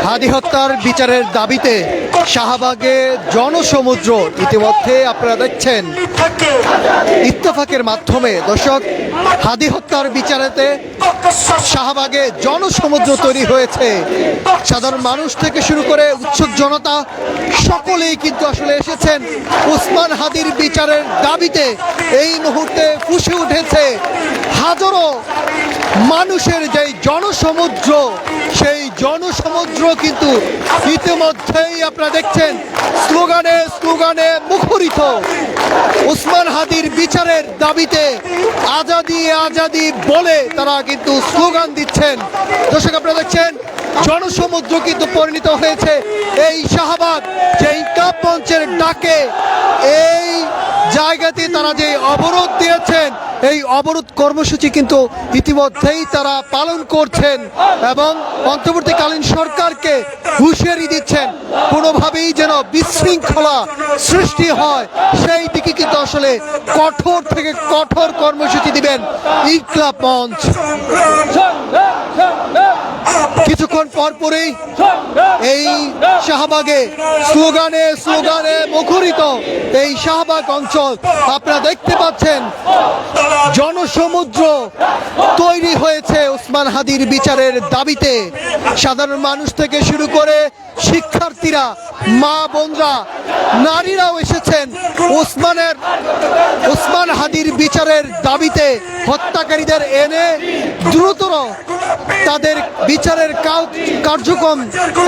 হাদি হত্যার বিচারের দাবিতে শাহবাগে জনসমুদ্র ইতিমধ্যে আপনারা দেখছেন ইত্তেফাকের মাধ্যমে। দর্শক, হাদি হত্যার বিচারেতে শাহবাগে জনসমুদ্র তৈরি হয়েছে। সাধারণ মানুষ থেকে শুরু করে উৎসুক জনতা সকলেই কিন্তু আসলে এসেছেন ওসমান হাদির বিচারের দাবিতে। এই মুহূর্তে ফুঁসে উঠেছে হাজারো মানুষের যেই জনসমুদ্র, সেই জনসমুদ্র কিন্তু ইতিমধ্যেই আপনারা দেখছেন স্লোগানে স্লোগানে মুখরিত। ওসমান হাদির বিচারের দাবিতে আজাদি আজাদি বলে তারা কিন্তু স্লোগান দিচ্ছেন। দর্শক, আপনারা দেখছেন জনসমুদ্র কিন্তু পরিণত হয়েছে এই শাহবাগ। যে ইনকিলাব মঞ্চের ডাকে এই জায়গাতে তারা যে অবরোধ দিয়েছেন, এই অবরোধ কর্মসূচি কিন্তু ইতিমধ্যেই তারা পালন করছেন এবং অন্তর্বর্তীকালীন সরকারকে হুঁশিয়ারি দিচ্ছেন কোনোভাবেই যেন বিশৃঙ্খলা সৃষ্টি হয় সেই দিকে কিন্তু আসলে কঠোর থেকে কঠোর কর্মসূচি দিবেন ইনকিলাব মঞ্চ। কিছুক্ষণ পরপরই এই শাহবাগে স্লোগানে স্লোগানে মুখরিত এই শাহবাগ অঞ্চল আপনারা দেখতে পাচ্ছেন। জনসমুদ্র তৈরি হয়েছে ওসমান হাদির বিচারের দাবিতে। সাধারণ মানুষ থেকে শুরু করে শিক্ষার্থীরা, মা বোনরা, নারীরাও এসেছেন ওসমান হাদির বিচারের দাবিতে। হত্যাকারীদের এনে দ্রুততর তাদের বিচারের কার্যক্রম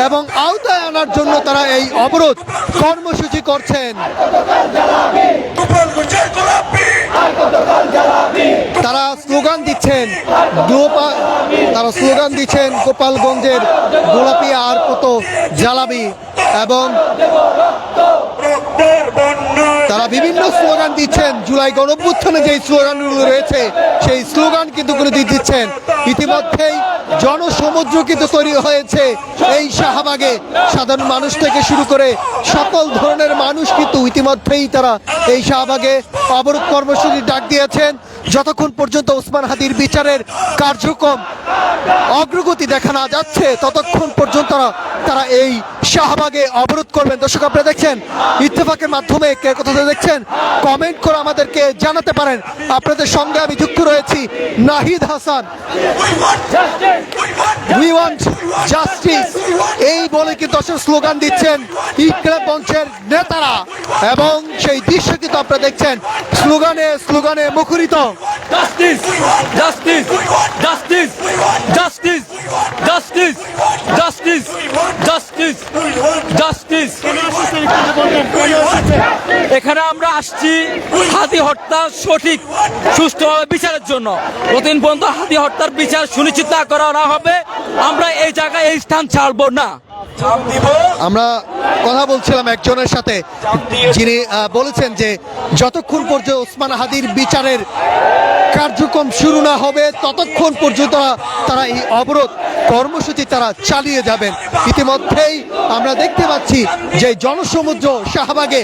এবং আওতায় আনার জন্য তারা এই অবরোধ কর্মসূচি করছেন। তারা স্লোগান দিচ্ছেন গোপালগঞ্জের গোলাপি আর কত জ্বালাবি, এবং তারা বিভিন্ন স্লোগান দিচ্ছেন। জুলাই গণঅভ্যুত্থানে যে স্লোগানগুলো রয়েছে সেই স্লোগান কিন্তু দিচ্ছেন। ইতিমধ্যেই জনসমুদ্র কিন্তু তৈরি হয়েছে এই শাহবাগে। সাধারণ মানুষ থেকে শুরু করে সকল ধরনের মানুষ কিন্তু ইতিমধ্যেই তারা এই শাহবাগে অবরোধ কর্মসূচি ডাক দিয়েছেন। যতক্ষণ পর্যন্ত ওসমান হাদির বিচারের কার্যক্রম অগ্রগতি দেখা না যাচ্ছে ততক্ষণ পর্যন্ত তারা এই শাহবাগে অবরোধ করবেন। দর্শক, আপনারা দেখছেন ইত্তেফাকের মাধ্যমে কে কোথাও দেখছেন কমেন্ট করে আমাদেরকে জানাতে পারেন। আপনাদের সঙ্গে আমি যুক্ত রয়েছি Nahid Hasan. We want justice, এই বলে কিন্তু আসলে স্লোগান দিচ্ছেন ইনকিলাব মঞ্চের নেতারা, এবং সেই দৃশ্য কিন্তু আপনারা দেখছেন স্লোগানে স্লোগানে মুখরিত। Justice, justice, justice, justice, justice, justice, justice, justice. এখানে আমরা আসছি হাদি হত্যা সঠিক সুষ্ঠুভাবে বিচারের জন্য। কতদিন পর্যন্ত হাদি হত্যার বিচার সুনিশ্চিত না করা না হবে, আমরা এই জায়গায় এই স্থান ছাড়বো না। আমরা কথা বলছিলাম একজনের সাথে, যিনি বলেছেন যে যতক্ষণ পর্যন্ত ওসমান হাদির বিচারের কার্যক্রম শুরু না হবে ততক্ষণ পর্যন্ত তারা এই অবরোধ কর্মসূচি তারা চালিয়ে যাবেন। ইতিমধ্যেই আমরা দেখতে পাচ্ছি যে জনসমুদ্র শাহবাগে,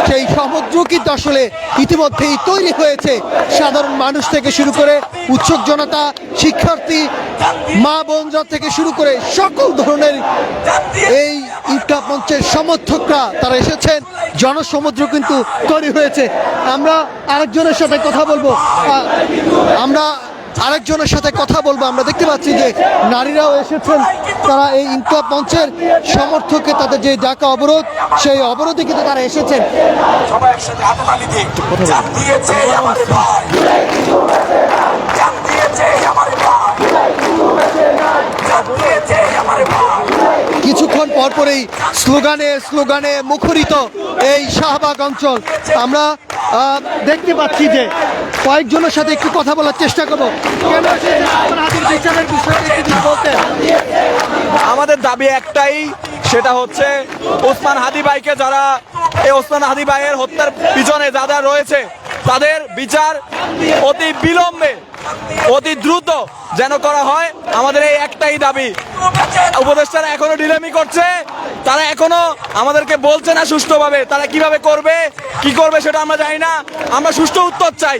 সেই সমুদ্র কিন্তু আসলে ইতিমধ্যেই তৈরি হয়েছে। সাধারণ মানুষ থেকে শুরু করে উৎসুক জনতা, শিক্ষার্থী, মা বোনরা থেকে শুরু করে সকল ধরনের এই ইনকিলাব মঞ্চের সমর্থকরা তারা এসেছেন। জনসমুদ্র কিন্তু তৈরি হয়েছে। আমরা আরেকজনের সাথে কথা বলবো। আমরা দেখতে পাচ্ছি যে নারীরাও এসেছেন। তারা এই ইনকিলাব মঞ্চের সমর্থকে তাদের যে ডাকা অবরোধ, সেই অবরোধে কিন্তু তারা এসেছেন। কিছুক্ষণ পরপরেই স্লোগানে স্লোগানে মুখরিত এই শাহবাগ অঞ্চল। আমরা দেখতে পাচ্ছি যে কয়েকজনের সাথে একটু কথা বলার চেষ্টা করবো। আমাদের দাবি একটাই, সেটা হচ্ছে ওসমান হাদি ভাইকে, যারা এই ওসমান হাদি ভাইয়ের হত্যার পিছনে যারা রয়েছে তাদের বিচার অতি বিলম্বে, অতি দ্রুত যেন করা হয়। আমাদের এই একটাই দাবি। উপদেষ্টারা এখনো ডিলেমি করছে, তারা এখনো আমাদেরকে বলছে না সুষ্ঠুভাবে তারা কিভাবে করবে, কি করবে সেটা আমরা জানি না। আমরা সুষ্ঠু উত্তর চাই।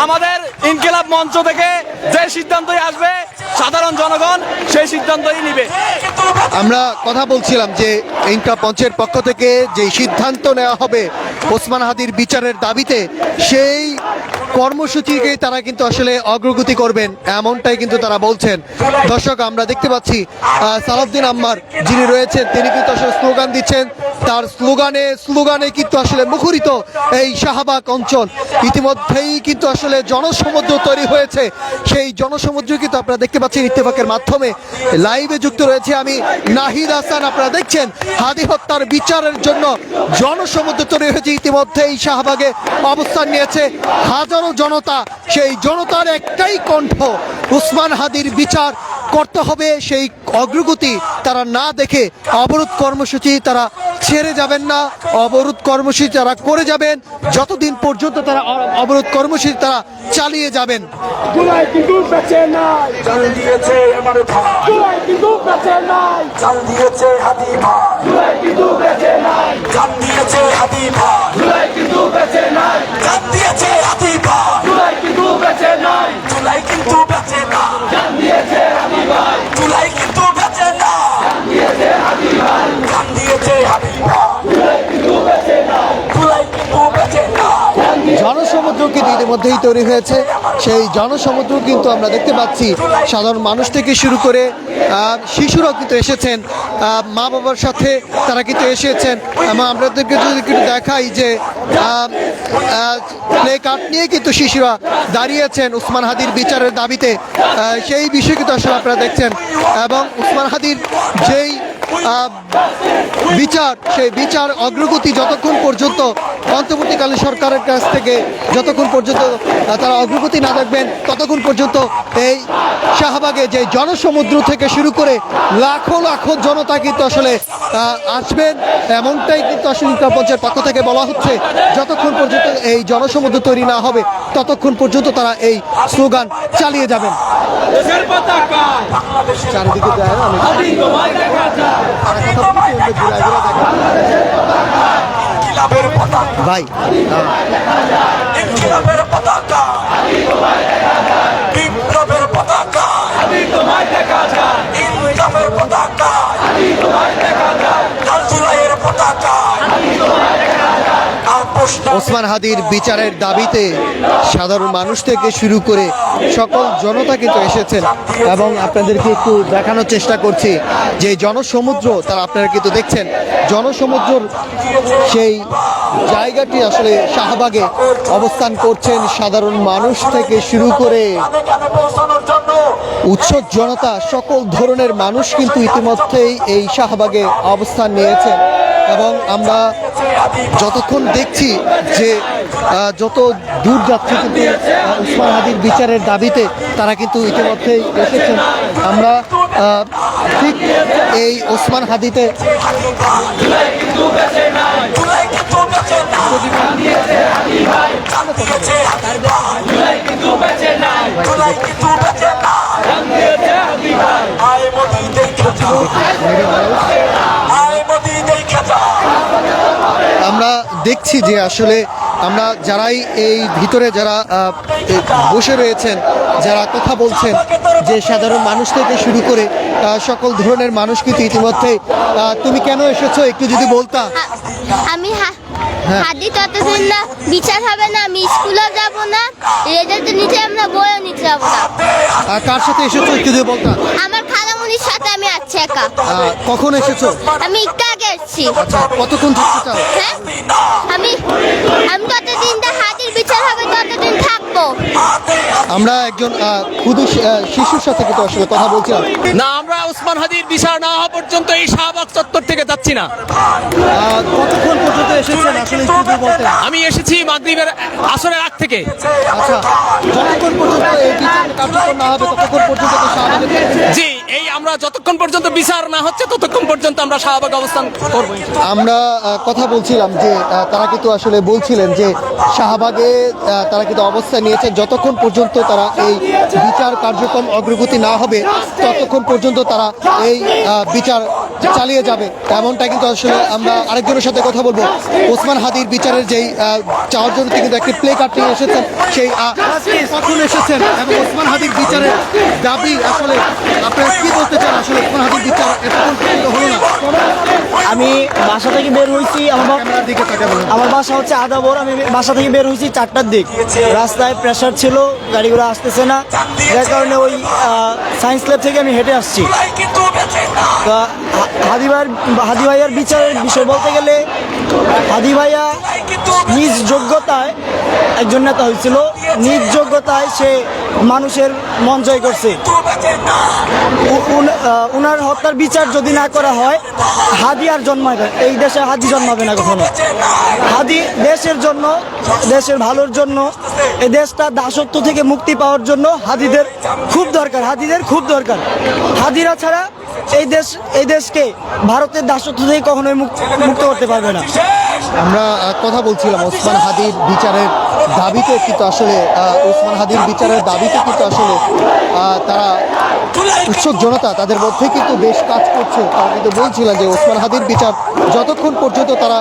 আমাদের ইনকিলাব মঞ্চ থেকে যে সিদ্ধান্তই আসবে সাধারণ জনগণ সেই সিদ্ধান্তই নিবে। আমরা কথা বলছিলাম যে ইনকা মঞ্চের পক্ষ থেকে যে সিদ্ধান্ত নেওয়া হবে ওসমান হাদির বিচারের দাবিতে, সেই কর্মসূচিকে তারা কিন্তু আসলে অগ্রগতি করবেন এমনটাই কিন্তু তারা বলছেন। দর্শক, আমরা দেখতে পাচ্ছি সালাউদ্দিন আম্মার যিনি রয়েছেন তিনি কিন্তু আসলে স্লোগান দিচ্ছেন। তার স্লোগানে কিন্তু আসলে মুখরিত এই শাহবাগ অঞ্চল। ইতিমধ্যেই কিন্তু আসলে জনসমুদ্র তৈরি হয়েছে। সেই জনসমুদ্র কিন্তু আপনারা দেখতে পাচ্ছেন ইত্তেফাকের মাধ্যমে। লাইভে যুক্ত রয়েছে আমি নাহিদ হাসান। আপনারা দেখছেন হাদি হত্যার বিচারের জন্য জনসমুদ্র তৈরি হয়েছে। ইতিমধ্যে এই শাহবাগে অবস্থান নিয়েছে হাজারো জনতা। সেই জনতার একটাই কণ্ঠ, ওসমান হাদির বিচার করতে হবে। সেই অগ্রগতি তারা না দেখে অবরোধ কর্মসূচি তারা ছেড়ে যাবেন না। অবরোধ কর্মসূচি তারা করে যাবেন যতদিন পর্যন্ত তারা অবরোধ কর্মসূচি তারা চালিয়ে যাবেন। জুলাই কিন্তু বেঁচে নাই, জান দিয়েছে আমার ভাই। জুলাই কিন্তু বেঁচে নাই, জান দিয়েছে হাদি ভাই। জুলাই কিন্তু বেঁচে নাই, জান দিয়েছে হাদি ভাই। জুলাই কিন্তু বেঁচে নাই, জান দিয়েছে হাদি ভাই। জুলাই কিন্তু বেঁচে নাই, জুলাই কিন্তু বেঁচে নাই, জান দিয়েছে হাদি ভাই। জুলাই কিন্তু বেঁচে নাই, জান দিয়েছে হাদি ভাই। জান দিয়েছে হাদি ভাই। জুলাই কিন্তু বেঁচে নাই, জুলাই কিন্তু বেঁচে নাই। জনসমুদ্র কিন্তু ইতিমধ্যেই তৈরি হয়েছে। সেই জনসমুদ্র কিন্তু আমরা দেখতে পাচ্ছি সাধারণ মানুষ থেকে শুরু করে শিশুরাও কিন্তু এসেছেন, মা বাবার সাথে তারা কিন্তু এসেছেন। এবং আমাদেরকে যদি একটু দেখাই যে প্লে কার্ড নিয়ে কিন্তু শিশুরা দাঁড়িয়েছেন ওসমান হাদির বিচারের দাবিতে। সেই বিষয় কিন্তু আসলে আপনারা দেখছেন। এবং ওসমান হাদির যেই বিচার, সেই বিচার অগ্রগতি যতক্ষণ পর্যন্ত অন্তর্বর্তীকালীন সরকারের কাছ থেকে যতক্ষণ পর্যন্ত তারা অগ্রগতি না দেখবেন ততক্ষণ পর্যন্ত এই শাহবাগে যে জনসমুদ্র থেকে শুরু করে লাখো লাখো জনতা কিন্তু আসলে আসবেন, এমনটাই কিন্তু আসলে ইনকা মঞ্চের পক্ষ থেকে বলা হচ্ছে। যতক্ষণ পর্যন্ত এই জনসমুদ্র তৈরি না হবে ততক্ষণ পর্যন্ত তারা এই স্লোগান চালিয়ে যাবেন। চারিদিকে যায় না, ভাই ইনকিলাবের পতাকা, বিপ্লবের পতাকা, ইনকামের পতাকা, লাল জুলাইয়ের পতাকা। ওসমান হাদির বিচারের দাবিতে সাধারণ মানুষ থেকে শুরু করে সকল জনতা কিন্তু এসেছেন। এবং আপনাদেরকে একটু দেখানোর চেষ্টা করছি যে জনসমুদ্র তারা আপনারা কিন্তু দেখছেন। জনসমুদ্রর সেই জায়গাটি আসলে শাহবাগে অবস্থান করছেন সাধারণ মানুষ থেকে শুরু করে উৎসব জনতা, সকল ধরনের মানুষ কিন্তু ইতিমধ্যেই এই শাহবাগে অবস্থান নিয়েছেন। এবং আমরা যতক্ষণ দেখছি যে যত দূর যাচ্ছে কিন্তু ওসমান হাদির বিচারের দাবিতে তারা কিন্তু ইতিমধ্যেই এসেছেন। আমরা ঠিক এই ওসমান হাদিতে আমরা দেখছি যে আসলে আমরা যারাই এই ভিতরে যারা বসে রয়েছেন, যারা কথা বলছেন, যে সাধারণ মানুষ থেকে শুরু করে সকল ধরনের মানুষ কিন্তু ইতিমধ্যেই। তুমি কেন এসেছো একটু যদি বলতা। আমি হাদি ততদিন না বিচার হবে না, আমি স্কুলে যাব না, রেজাল্ট নিচে আমরা বইও নিতে যাব না। কার সাথে এসেছো একটু যদি বলতা। আমার খালামুনির সাথে আমি আছি একা। কখন এসেছো। আমি একটু আগে এসেছি। আচ্ছা, কতক্ষণ থাকতে চাও। হ্যাঁ, আমি যতদিন না হাদির বিচার হবে ততদিন থাকবো। আমরা একজন ক্ষুদে শিশুর সাথে কিন্তু আসলে কথা বলছিলাম। না, আমরা ওসমান হাদির বিচার না হওয়া পর্যন্ত এই শাহবাগ চত্বর থেকে যাচ্ছি না। কতক্ষণ পর্যন্ত এসেছেন আসলে একটু যদি বলতেন। আমি এসেছি মাগরিবের আসরের আগ থেকে। আচ্ছা, যতক্ষণ পর্যন্ত এই বিচার কার্যকর না হবে ততক্ষণ পর্যন্ত তো শাহবাগে। জি, এই আমরা যতক্ষণ পর্যন্ত বিচার না হচ্ছে ততক্ষণ পর্যন্ত আমরা শাহবাগ অবস্থান করব। আমরা কথা বলছিলাম যে তারা কিন্তু আসলে বলছিলেন যে শাহবাগে তারা কিন্তু অবস্থান নিয়েছেন যতক্ষণ পর্যন্ত তারা এই বিচার কার্যক্রম অগ্রগতি না হবে ততক্ষণ পর্যন্ত তারা এই বিচার চালিয়ে যাবে। এমনটা কিন্তু আসলে আমরা আরেকজনের সাথে কথা বলবো। ওসমান হাদির বিচারের যেই চাওয়ার জন্য তিনি কিন্তু একটি প্লে কার্ড নিয়ে এসেছেন, সেই কখন এসেছেন এবং ওসমান হাদির বিচারের দাবি আসলে আপনারা কি বলতে চান? আসলে ওসমান হাদির বিচার এতক্ষণ পর্যন্ত হলো না। আমি বাসা থেকে বের হয়েছি, ক্যামেরার দিকে তাকিয়ে বলুন। আমার বাসা হচ্ছে আদাবর। আমি বাসা থেকে বের হয়েছি 4টার দিক। রাস্তায় প্রেশার ছিল, গাড়িগুলো আসতেছে না, যার কারণে ওই সায়েন্স ল্যাব থেকে আমি হেঁটে আসছি। তা হাদি ভাইয়ার বিচারের বিষয় বলতে গেলে, হাদি ভাইয়া নিজ যোগ্যতায় একজন নেতা হয়েছিল, নিজ যোগ্যতায় সে মানুষের মন জয় করছে। উনার হত্যার বিচার যদি না করা হয়, হাদি আর জন্মাবে এই দেশে, হাদি জন্মাবে না কখনো। হাদি দেশের জন্য, দেশের ভালোর জন্য, এই দেশটা দাসত্ব থেকে মুক্তি পাওয়ার জন্য হাদিদের খুব দরকার, হাদিদের খুব দরকার। হাদিরা ছাড়া এই দেশকে ভারতের দাসত্ব থেকে কখনোই মুক্ত করতে পারবে না। আমরা কথা বলছিলাম ওসমান হাদির বিচারের দাবিতে, কিন্তু আসলে ওসমান হাদির বিচারের দাবিতে কিন্তু আসলে তারা উৎসুক জনতা তাদের মধ্যে কিন্তু বেশ কাজ করছে। তারা কিন্তু বলছিলেন যে ওসমান হাদির বিচার যতক্ষণ পর্যন্ত তারা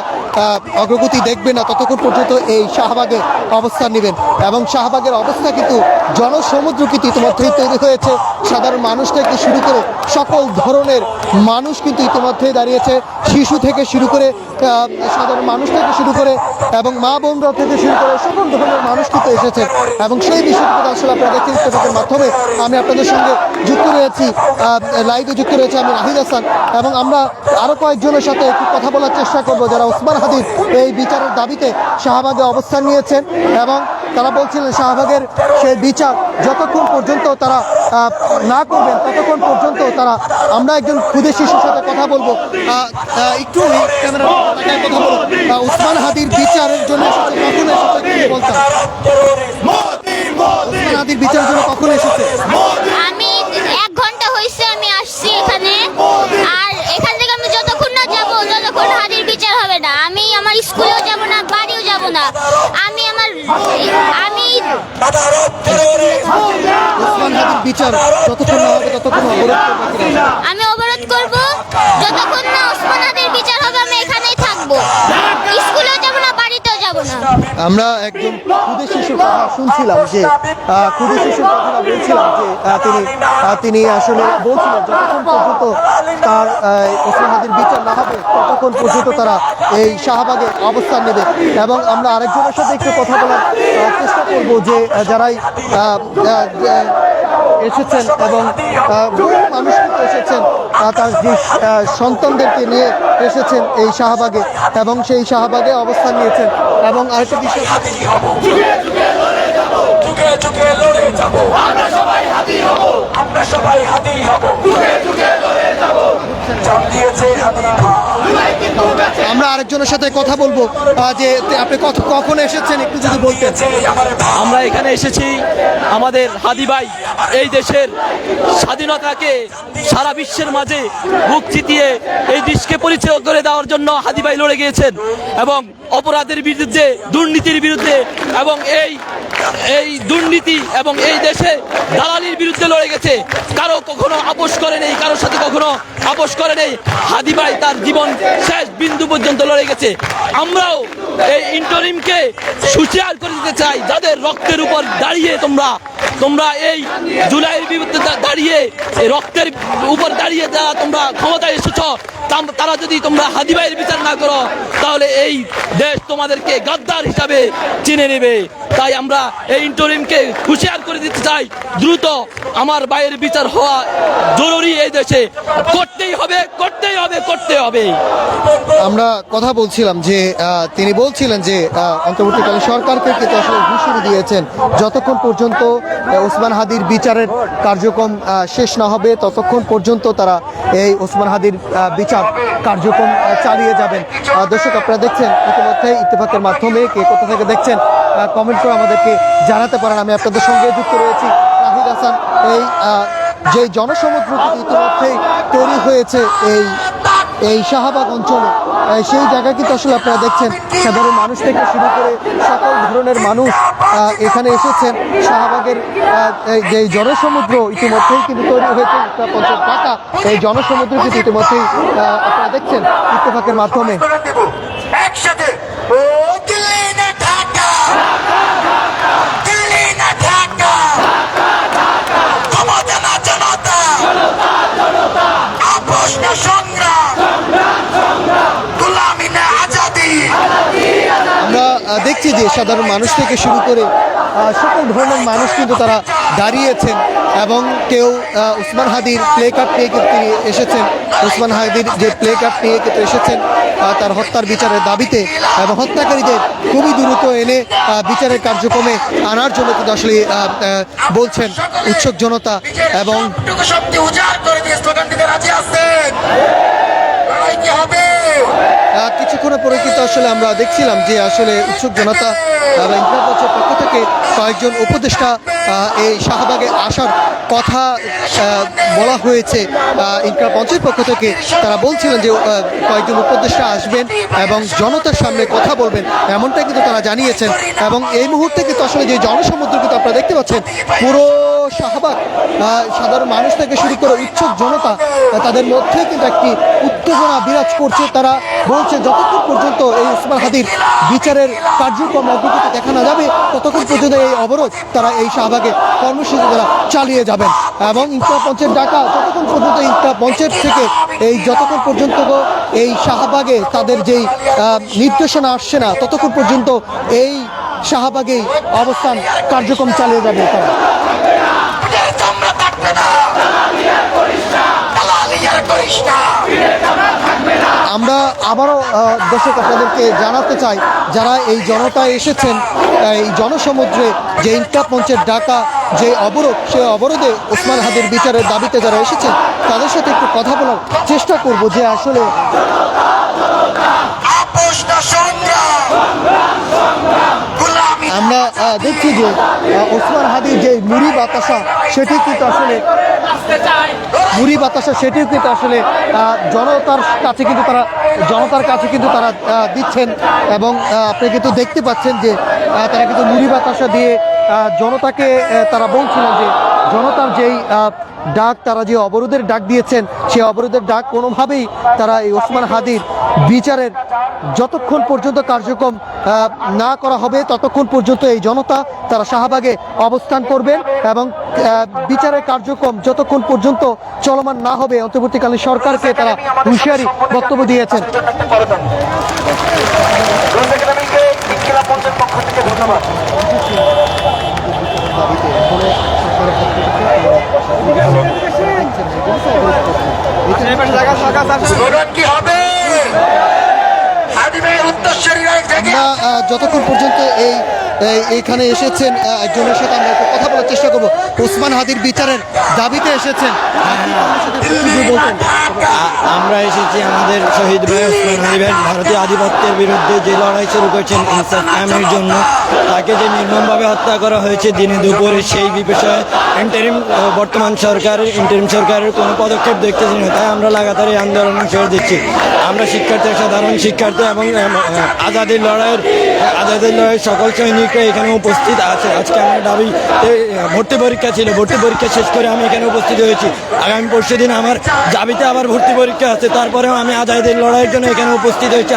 অগ্রগতি দেখবে না ততক্ষণ পর্যন্ত এই শাহবাগে অবস্থান নেবেন। এবং শাহবাগের অবস্থা কিন্তু জনসমুদ্র কিন্তু ইতিমধ্যেই তৈরি হয়েছে। সাধারণ মানুষ থেকে শুরু করে সকল ধরনের মানুষ কিন্তু ইতিমধ্যেই দাঁড়িয়েছে, শিশু থেকে শুরু করে সাধারণ মানুষ থেকে শুরু করে এবং মা বোনরা থেকে শুরু করে সকল ধরনের মানুষ কিন্তু এসেছে। এবং সেই বিষয়টি আসলে আপনারা দেখতে ইত্তেফাকের মাধ্যমে আমি আপনাদের সঙ্গে যুক্ত রয়েছি, লাইভে যুক্ত রয়েছে আমি নাহিদ হাসান। এবং আমরা আরও কয়েকজনের সাথে একটু কথা বলার চেষ্টা করব যারা ওসমান হাদির এই বিচারের দাবিতে শাহবাগে অবস্থান নিয়েছেন এবং তারা বলছিলেন শাহবাগের সেই বিচার যতক্ষণ পর্যন্ত তারা না করবেন ততক্ষণ পর্যন্ত তারা। আমরা একজন ক্ষুদে শিশুর সাথে কথা বলবো, একটু ক্যামেরা কথা বলবো। ওসমান হাদির বিচারের জন্য কখন এসেছে কি বলতাম? ওসমান হাদির বিচারের জন্য কখন এসেছে? আমি 1 ঘন্টা হয়েছে আমি আসছি এখানে, আর এখান থেকে আমি যতক্ষণ না যাবো যতক্ষণ হাদির বিচার হবে না, আমি আমার স্কুলেও যাব না, বাড়িও যাব না। আমি ওসমান হাদির বিচার যতক্ষণ না হবে ততক্ষণ আমি অবরোধ করব। যতক্ষণ না ওসমান হাদির বিচার হবে আমি এখানেই থাকবো, স্কুলেও যাব না, বাড়িতেও যাব না। আমরা একজন ক্ষুদে শিশুর কথা শুনছিলাম যে ক্ষুদে শিশুর কথা বলছিলাম যে তিনি আসলে বলছিলেন যতক্ষণ পর্যন্ত তার ওসমান হাদির বিচার না হবে ততক্ষণ পর্যন্ত তারা এই শাহবাগে অবস্থান নেবে। এবং আমরা আরেকজনের সাথে একটু কথা বলার চেষ্টা করব যে যারাই এসেছেন এবং বহু মানুষ কিন্তু এসেছেন তার যে সন্তানদেরকে নিয়ে এসেছেন এই শাহবাগে এবং সেই শাহবাগে অবস্থান নিয়েছেন। এবং আরেকটা বিষয়, যুগে যুগে লড়ে যাবো, আমরা সবাই হাদি হব, আমরা সবাই হাদি হব, যুগে যুগে লড়ে যাবো, জান দিয়েছে হাদি ভাই। আমরা আরেকজনের সাথে কথা বলবো যে আপনি কখন এসেছেন একটু যদি বলতেন। আমরা এখানে এসেছি আমাদের হাদি ভাই এই দেশের স্বাধীনতাকে সারা বিশ্বের মাঝে বুক চিতিয়ে এই দেশকে পরিচয় করে দেওয়ার জন্য হাদি ভাই লড়ে গিয়েছেন এবং অপরাধের বিরুদ্ধে, দুর্নীতির বিরুদ্ধে এবং এই দুর্নীতি এবং এই দেশে দালালির বিরুদ্ধে লড়ে গেছে। কারো কখনো আপোষ করে নেই, কারোর সাথে কখনো আপোষ করে নেই। হাদি ভাই তার জীবন শেষ বিন্দু পর্যন্ত লড়ে গেছে। আমরাও এই ইন্টারিমকে সুচার করে দিতে চাই, যাদের রক্তের উপর দাঁড়িয়ে তোমরা এই জুলাইয়ের বিরুদ্ধে দাঁড়িয়ে, এই রক্তের উপর দাঁড়িয়ে যারা তোমরা ক্ষমতায় এসেছ, তারা যদি তোমরা হাদি ভাইয়ের বিচার না করো তাহলে এই দেশ তোমাদেরকে গাদ্দার হিসাবে চিনে নেবে। তাই আমরা এই ইন্টারিমকে হুঁশিয়ার করে দিতে চাই, দ্রুত আমার ভাইয়ের বিচার হওয়া জরুরি, এই দেশে করতেই হবে, করতেই হবে, করতে হবে। আমরা কথা বলছিলাম যে তিনি বলছিলেন যে অন্তর্বর্তীকালীন সরকারকে কিন্তু আসলে হুঁশিয়ারি দিয়েছেন যতক্ষণ পর্যন্ত ওসমান হাদির বিচারের কার্যক্রম শেষ না হবে ততক্ষণ পর্যন্ত তারা এই ওসমান হাদির বিচার কার্যক্রম চালিয়ে যাবেন। দর্শক আপনারা দেখছেন ইতিমধ্যে ইত্তেফাকের মাধ্যমে কে কোথা থেকে দেখছেন কমেন্ট করে আমাদেরকে জানাতে পারেন। আমি আপনাদের সঙ্গে যুক্ত রয়েছি নাহিদ হাসান। এই যে জনসমুদ্র ইতিমধ্যেই তৈরি হয়েছে এই শাহবাগ অঞ্চলে সেই জায়গায় কিন্তু আসলে আপনারা দেখছেন সাধারণ মানুষ থেকে শুরু করে সকল ধরনের মানুষ এখানে এসেছেন। শাহবাগের যে জনসমুদ্র ইতিমধ্যেই কিন্তু তৈরি হয়েছে, 50 টাকা এই জনসমুদ্র কিন্তু ইতিমধ্যেই আপনারা দেখছেন ইত্তেফাকের মাধ্যমে। একসাথে ও দিল্লি না ঢাকা, দিল্লি না ঢাকা, ক্ষমতা না জনতা, আপোষ না সংগ্রাম, গোলামি না আজাদি। আমরা দেখছি যে সাধারণ মানুষ থেকে শুরু করে সকল ধরনের মানুষ কিন্তু তারা দাঁড়িয়েছেন এবং কেউ উসমান হাদির প্লে কার্ড নিয়ে কিন্তু তিনি এসেছেন। উসমান হাদির যে প্লে কার্ড নিয়ে কিন্তু এসেছেন তার হত্যার বিচারের দাবিতে এবং হত্যাকারীদের খুবই দ্রুত এনে বিচারের কার্যক্রমে আনার জন্য কিন্তু আসলে বলছেন উৎসুক জনতা। এবং শক্তি উজাড় করে দিয়ে স্লোগান দিতে রাজি আছেন। লড়াই কি হবে? কিছুক্ষণের পরে কিন্তু আসলে আমরা দেখছিলাম যে আসলে উৎসুক জনতা এবং ইনকিলাব মঞ্চের পক্ষ থেকে কয়েকজন উপদেষ্টা এই শাহবাগে আসার কথা বলা হয়েছে। ইনকিলাব মঞ্চের পক্ষ থেকে তারা বলছিলেন যে কয়েকজন উপদেষ্টা আসবেন এবং জনতার সামনে কথা বলবেন, এমনটাই কিন্তু তারা জানিয়েছেন। এবং এই মুহূর্তে কিন্তু আসলে যে জনসমুদ্র কিন্তু আপনারা দেখতে পাচ্ছেন, পুরো শাহবাগ সাধারণ মানুষ থেকে শুরু করে উৎসুক জনতা তাদের মধ্যে কিন্তু একটি উত্তেজনা বিরাজ করছে। তারা বলছে যতক্ষণ পর্যন্ত এই উসমান হাদির বিচারের কার্যক্রম অগ্রগতি দেখা না যাবে ততক্ষণ পর্যন্ত এই অবরোধ তারা এই শাহবাগে কর্মসূচি তারা চালিয়ে যাবেন। এবং ইনকিলাব মঞ্চের ডাকা যতক্ষণ পর্যন্ত ইনকিলাব মঞ্চের থেকে যতক্ষণ পর্যন্ত এই শাহবাগে তাদের যেই নির্দেশনা আসছে না ততক্ষণ পর্যন্ত এই শাহবাগেই অবস্থান কার্যক্রম চালিয়ে যাবে তারা। আমরা আবারও দর্শক আপনাদেরকে জানাতে চাই, যারা এই জনতা এসেছেন এই জনসমুদ্রে যে ইনকিলাব মঞ্চের ডাকা যে অবরোধ, সেই অবরোধে ওসমান হাদির বিচারের দাবিতে যারা এসেছেন তাদের সাথে একটু কথা বলার চেষ্টা করব যে আসলে আমরা দেখছি যে ওসমান হাদির যে মুড়ি বাতাসা সেটি কিন্তু আসলে সেটিও কিন্তু আসলে জনতার কাছে কিন্তু তারা দিচ্ছেন। এবং আপনি কিন্তু দেখতে পাচ্ছেন যে তারা কিন্তু মুড়ি বাতাসা দিয়ে জনতাকে তারা বলছিলেন যে জনতার যেই ডাক, তারা যে অবরোধের ডাক দিয়েছেন সেই অবরোধের ডাক কোনোভাবেই তারা এই ওসমান হাদির বিচারের যতক্ষণ পর্যন্ত কার্যক্রম না করা হবে ততক্ষণ পর্যন্ত এই জনতা তারা শাহবাগে অবস্থান করবেন এবং বিচারের কার্যক্রম যতক্ষণ পর্যন্ত চলমান না হবে অন্তর্বর্তীকালীন সরকারকে তারা হুঁশিয়ারি বক্তব্য দিয়েছেন। স্লোগান কি হবে? আমরা যতক্ষণ পর্যন্ত এইখানে এসেছেন একজনের সাথে আমরা একটু কথা বলার চেষ্টা করবো। ওসমান হাদির বিচারের দাবিতে এসেছেন, আমরা এসেছি আমাদের শহীদ ভাই ওসমান হাদি ভাই ভারতীয় আধিপত্যের বিরুদ্ধে যে লড়াই শুরু করেছেন ইনসাফ কায়েমের জন্য, তাকে যে নির্মমভাবে হত্যা করা হয়েছে দিনে দুপুরে, সেই বিষয়ে বর্তমান ইন্টারিম সরকারের কোনো পদক্ষেপ দেখতেছি না। তাই আমরা লাগাতার এই আন্দোলন শেষ দিচ্ছি। আমরা সাধারণ শিক্ষার্থী এবং আজাদির লড়াইয়ের সকল সৈনিকরা এখানে উপস্থিত আছে। আজকে আমার দাবি ভর্তি পরীক্ষা ছিল, ভর্তি পরীক্ষা শেষ করে আমি এখানে উপস্থিত হয়েছি। আগামী পরশু দিন আমার দাবিতে আবার ভর্তি পরীক্ষা আছে, তারপরেও আমি আজাদির লড়াইয়ের জন্য এখানে উপস্থিত হয়েছি।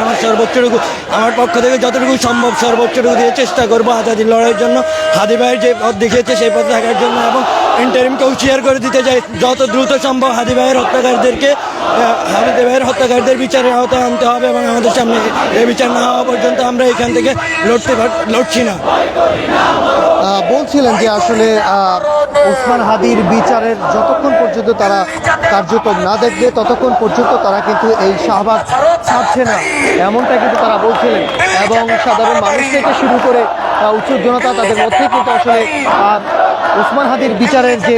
আমার পক্ষ থেকে যতটুকু সম্ভব সর্বোচ্চটুকু দিয়ে চেষ্টা করবো আজাদির লড়াইয়ের জন্য, হাদি ভাইয়ের যে পথ দেখিয়েছে সেই পথে থাকার জন্য। এবং ইন্টারিমকে হুঁশিয়ার করে দিতে চাই যত দ্রুত সম্ভব হাদি ভাইয়ের হত্যাকারীদের বিচারের আওতায় আনতে হবে এবং আমাদের সামনে এই বিচার না হওয়া পর্যন্ত আমরা এখান থেকে লড়ছি না। বলছিলেন যে আসলে ওসমান হাদির বিচারের যতক্ষণ পর্যন্ত তারা কার্যক্রম না দেখবে ততক্ষণ পর্যন্ত তারা কিন্তু এই শাহবাগ ছাড়ছে না, এমনটা কিন্তু তারা বলছিলেন। এবং সাধারণ মানুষ থেকে শুরু করে উৎসুক জনতা তাদের মধ্যে কিন্তু আসলে ওসমান হাদির বিচারের যে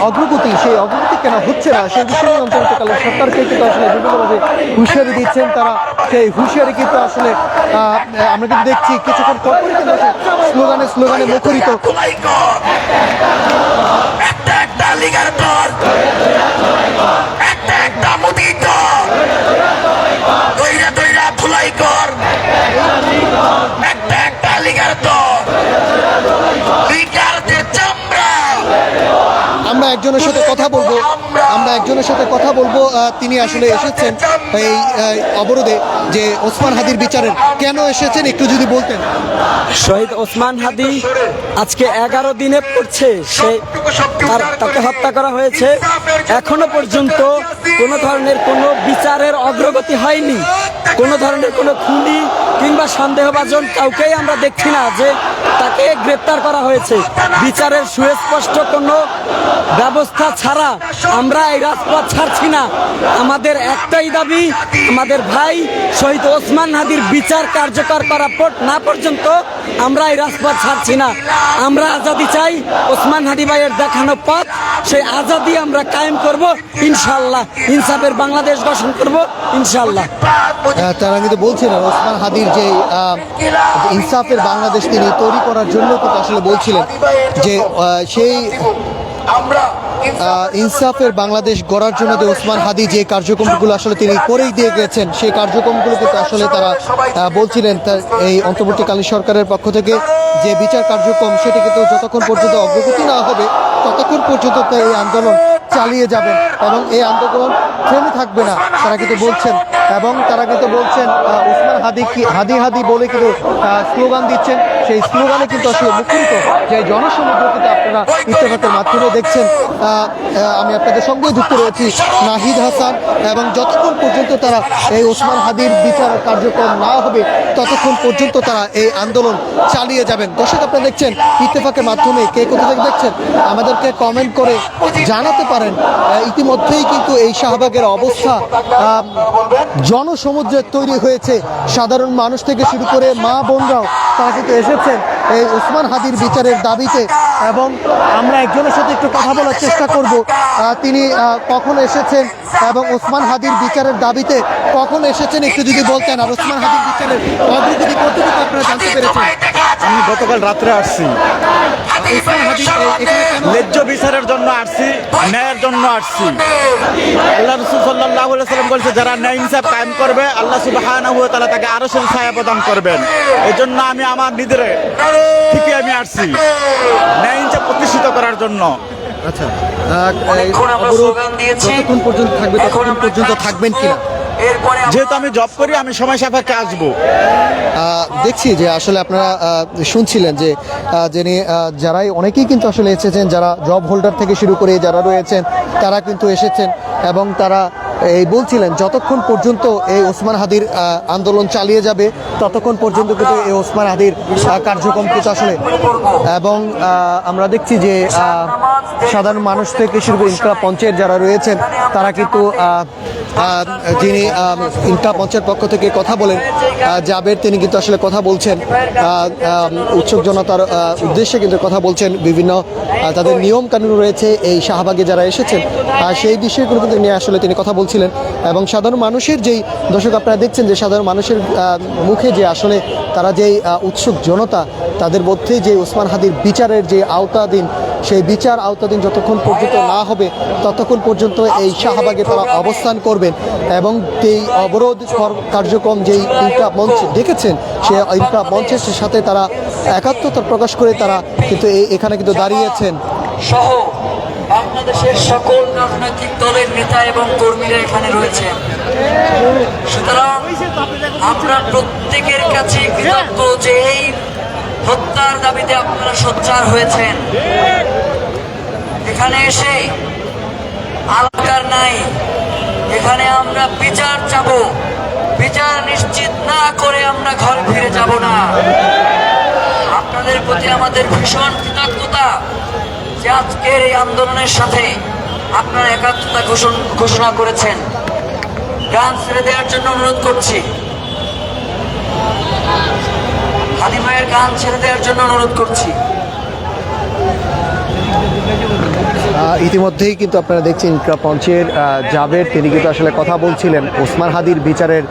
অগ্রগতি, সেই অগ্রগতি কেন হচ্ছে না সেই বিষয়ে অন্তর্বর্তীকালীন সরকারকে কিন্তু আসলে বিভিন্নভাবে হুঁশিয়ারি দিচ্ছেন তারা। সেই হুঁশিয়ারি কিন্তু আসলে আমরা কিন্তু দেখছি কিছুক্ষণ পরপরই কিন্তু স্লোগানে মুখরিত। একটা লিগার দল, একটা মোদি দল, একজনের সাথে কথা বলবো, তিনি আসলে এসেছেন এই অবরোধে, যে ওসমান হাদির বিচারের কেন এসেছেন একটু যদি বলতেন। শহীদ ওসমান হাদি আজকে 11 দিনে পড়ছে, তাকে হত্যা করা হয়েছে। এখনো পর্যন্ত কোনো ধরনের কোনো বিচারের অগ্রগতি হয়নি। কোনো ধরনের কোনো খুনি কিংবা সন্দেহভাজন কাউকেই আমরা দেখছি না যে তাকে গ্রেপ্তার করা হয়েছে। বিচারের সুস্পষ্ট কোনো ব্যবস্থা ছাড়া আমরা এই রাজপথ ছাড়ছি না। আমাদের একটাই দাবি, আমাদের ভাই শহীদ ওসমান হাদির বিচার কার্যকর করা না পর্যন্ত আমরা এই রাজপথ ছাড়ছি না। আমরা আজাদি চাই, ওসমান হাদি ভাইয়ের দেখানো পথ, সেই আজাদি আমরা কায়েম করব ইনশাআল্লাহ। ইনসাফের বাংলাদেশ গঠন করব ইনশাআল্লাহ। তারা কিন্তু বলছিলেন ওসমান হাদির যে ইনসাফের বাংলাদেশ তিনি তৈরি করার জন্য কিন্তু আসলে বলছিলেন যে সেই ইনসাফের বাংলাদেশ গড়ার জন্য যে ওসমান হাদি যে কার্যক্রমগুলো আসলে তিনি করেই দিয়ে গেছেন, সেই কার্যক্রমগুলো কিন্তু আসলে তারা বলছিলেন এই অন্তর্বর্তীকালীন সরকারের পক্ষ থেকে যে বিচার কার্যক্রম সেটি কিন্তু যতক্ষণ পর্যন্ত অগ্রগতি না হবে ততক্ষণ পর্যন্ত এই আন্দোলন চালিয়ে যাবেন এবং এই আন্দোলন থেমে থাকবে না তারা কিন্তু বলছেন। এবং তারা কিন্তু বলছেন ওসমান হাদি হাদি বলে কিন্তু স্লোগান দিচ্ছেন। সেই স্লোগানে কিন্তু আসলে মুখরিত যে জনসমুদ্র কিন্তু আপনারা ইত্তেফাকের মাধ্যমে দেখছেন। আমি আপনাদের সঙ্গে যুক্ত রয়েছি নাহিদ হাসান, এবং যতক্ষণ পর্যন্ত তারা এই ওসমান হাদির বিচার কার্যক্রম না হবে ততক্ষণ পর্যন্ত তারা এই আন্দোলন চালিয়ে যাবেন। দর্শক, আপনারা দেখছেন ইত্তেফাকের মাধ্যমে কে কোথা থেকে দেখছেন আমাদেরকে কমেন্ট করে জানাতে পারেন। ইতিমধ্যেই কিন্তু এই শাহবাগের অবস্থা জনসমুদ্রে তৈরি হয়েছে। সাধারণ মানুষ থেকে শুরু করে মা বোনরাও তারা কিন্তু এসেছেন এই ওসমান হাদির বিচারের দাবিতে। এবং আমরা একজনের সাথে একটু কথা বলার চেষ্টা করব, তিনি কখন এসেছেন এবং ওসমান হাদির বিচারের দাবিতে কখন এসেছেন একটু যদি বলতেন। আর ওসমান হাদির বিচারের অগ্রগতি কতটুকু আপনারা জানতে পেরেছেন? আমি গতকাল রাত্রে আসছি, ওসমান হাদির ন্যায্য বিচারের জন্য আসছি, ন্যায়ের জন্য আসছি। আল্লাহ রাসূল সাল্লাল্লাহু আলাইহি ওয়াসাল্লাম বলেছে, যারা ন্যায় ইনসাফ কায়েম করবে আল্লাহ সুবহানাহু ওয়া তাআলা তাকে আরশের ছায়া প্রদান করবেন। এজন্য আমি আমার নিজের থেকে আমি আসছি ন্যায় ইনসাফ প্রতিষ্ঠিত করার জন্য। আচ্ছা, যতক্ষণ পর্যন্ত থাকবে ততক্ষণ পর্যন্ত থাকবেন কিনা? যেহেতু আমি জব করি, আমি সময় সাপেক্ষে আসবো। দেখছি যে আসলে আপনারা শুনছিলেন যে যারাই অনেকেই কিন্তু আসলে এসেছেন, যারা জব হোল্ডার থেকে শুরু করে যারা রয়েছেন তারা কিন্তু এসেছেন এবং তারা এই বলছিলেন যতক্ষণ পর্যন্ত এই ওসমান হাদির আন্দোলন চালিয়ে যাবে ততক্ষণ পর্যন্ত কিন্তু এই ওসমান হাদির কার্যক্রম কিন্তু আসলে। এবং আমরা দেখছি যে সাধারণ মানুষ থেকে শুরু করে ইনকলাব মঞ্চের যারা রয়েছেন তারা কিন্তু যিনি ইনকলাব মঞ্চের পক্ষ থেকে কথা বলেন জাবের, তিনি কিন্তু আসলে কথা বলছেন উৎসুক জনতার উদ্দেশ্যে কিন্তু কথা বলছেন। বিভিন্ন তাদের নিয়ম কানুন রয়েছে এই শাহবাগে যারা এসেছেন সেই বিষয়গুলো কিন্তু নিয়ে আসলে তিনি কথা বলছিলেন। এবং সাধারণ মানুষের যেই দর্শক আপনারা দেখছেন যে সাধারণ মানুষের মুখে যে আসলে তারা যেই উৎসুক জনতা, তাদের মধ্যে যে ওসমান হাদির বিচারের যে আওতাধীন, সেই বিচার আওতাধীন যতক্ষণ পর্যন্ত না হবে ততক্ষণ পর্যন্ত এই শাহবাগে তারা অবস্থান করবেন। এবং এই অবরোধ কার্যক্রম যেই ইনকলাব মঞ্চ দেখেছেন, সেই ইনকলাব মঞ্চের সাথে তারা একাত্মতা প্রকাশ করে তারা কিন্তু এখানে কিন্তু দাঁড়িয়েছেন। সহ বাংলাদেশের সকল রাজনৈতিক দলের নেতা এবং কর্মীরা এখানে রয়েছে। সুতরাং আমরা প্রত্যেকের কাছে কৃতজ্ঞ যে এই হত্যার দাবিতে আপনারা সোচ্চার হয়েছেন। এখানে এসে আলাদা নাই, এখানে আমরা বিচার চাবো। বিচার নিশ্চিত না করে আমরা ঘরে ফিরে যাব না। আপনাদের প্রতি আমাদের ভীষণ কৃতজ্ঞতা যে আজকের এই আন্দোলনের সাথে আপনারা একাত্মতা ঘোষণা করেছেন। গান ছেড়ে দেওয়ার জন্য অনুরোধ করছি, হাদি ভাইয়ের গান ছেড়ে দেওয়ার জন্য অনুরোধ করছি। ইতিমধ্যেই কিন্তু আপনারা দেখছেন ইনকলাব মঞ্চের জাবের, তিনি কিন্তু আসলে কথা বলছিলেন ওসমান হাদির বিচারের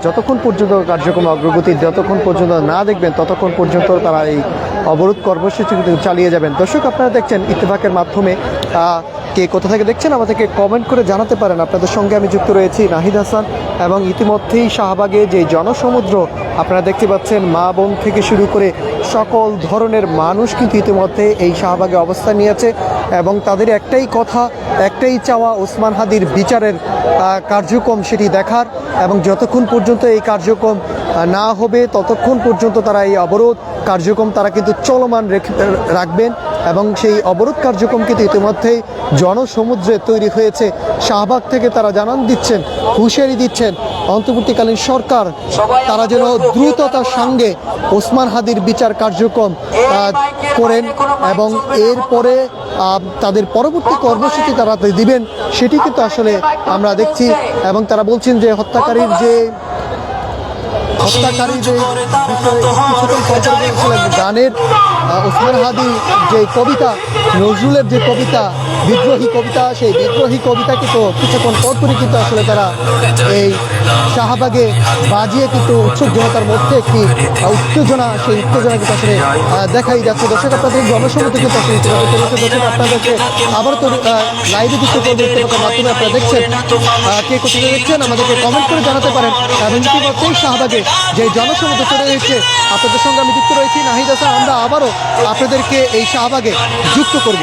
যতক্ষণ পর্যন্ত কার্যক্রম অগ্রগতি যতক্ষণ পর্যন্ত না দেখবেন ততক্ষণ পর্যন্ত তারা এই অবরোধ কর্মসূচি কিন্তু চালিয়ে যাবেন। দর্শক, আপনারা দেখছেন ইত্তেফাকের মাধ্যমে কে কোথা থেকে দেখছেন আমাদেরকে কমেন্ট করে জানাতে পারেন। আপনাদের সঙ্গে আমি যুক্ত রয়েছি নাহিদ হাসান। এবং ইতিমধ্যেই শাহবাগে যে জনসমুদ্র আপনারা দেখতে পাচ্ছেন, মা বোন থেকে শুরু করে সকল ধরনের মানুষ কিন্তু ইতিমধ্যে এই শাহবাগে অবস্থান নিয়েছে এবং তাদের একটাই কথা, একটাই চাওয়া, ওসমান হাদির বিচারের কার্যক্রম সেটি দেখার, এবং যতক্ষণ পর্যন্ত এই কার্যক্রম না হবে ততক্ষণ পর্যন্ত তারা এই অবরোধ কার্যক্রম তারা কিন্তু চলমান রাখবেন। এবং সেই অবরোধ কার্যক্রম কিন্তু ইতিমধ্যেই জনসমুদ্রে তৈরি হয়েছে। শাহবাগ থেকে তারা জানান দিচ্ছেন, হুঁশিয়ারি দিচ্ছেন অন্তর্বর্তীকালীন সরকার তারা যেন দ্রুততার সঙ্গে ওসমান হাদির বিচার কার্যক্রম করেন এবং এরপরে তাদের পরবর্তী কর্মসূচি তারা দিবেন সেটি কিন্তু আসলে আমরা দেখছি। এবং তারা বলছেন যে হত্যাকারীর যে গানের ওসমান হাদি যে কবিতা, নজরুলের যে কবিতা, বিদ্রোহী কবিতা, সেই বিদ্রোহী কবিতা কিন্তু কিছুক্ষণ পরপরই কিন্তু আসলে তারা এই শাহবাগে বাজিয়ে কিন্তু উৎসুক জনতার মধ্যে একটি উত্তেজনা, সেই উত্তেজনা কিন্তু আসলে দেখাই যাচ্ছে। দর্শক আপনাদের জনসমুদ্র কিন্তু আসলে দর্শক আপনাদেরকে আবারও তো লাইভে যুক্ত করবে ইত্তেফাকের মাধ্যমে। আপনারা দেখছেন, কে কোথায় দেখছেন আমাদেরকে কমেন্ট করে জানাতে পারেন। এবং ইতিমধ্যেই শাহবাগে যে জনসমুদ্র তৈরি হয়েছে, আপনাদের সঙ্গে আমি যুক্ত রয়েছি নাহিদ হাসান। আমরা আবারও আপনাদেরকে এই শাহবাগে যুক্ত করব।